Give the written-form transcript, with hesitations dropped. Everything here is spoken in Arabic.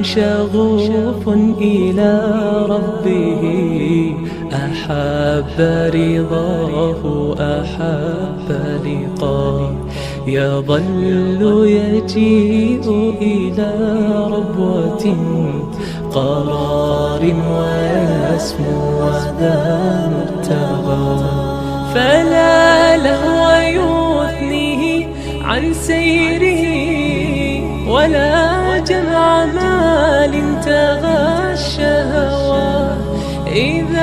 شغوف إلى ربه، أحب رضاه أحب لقاه. يظل يجيء إلى ربوة قرار ويسمو وذا مرتغى. فلا لهو يثنيه عن سيره، ولا جمع مال تغى الشهوى. إذا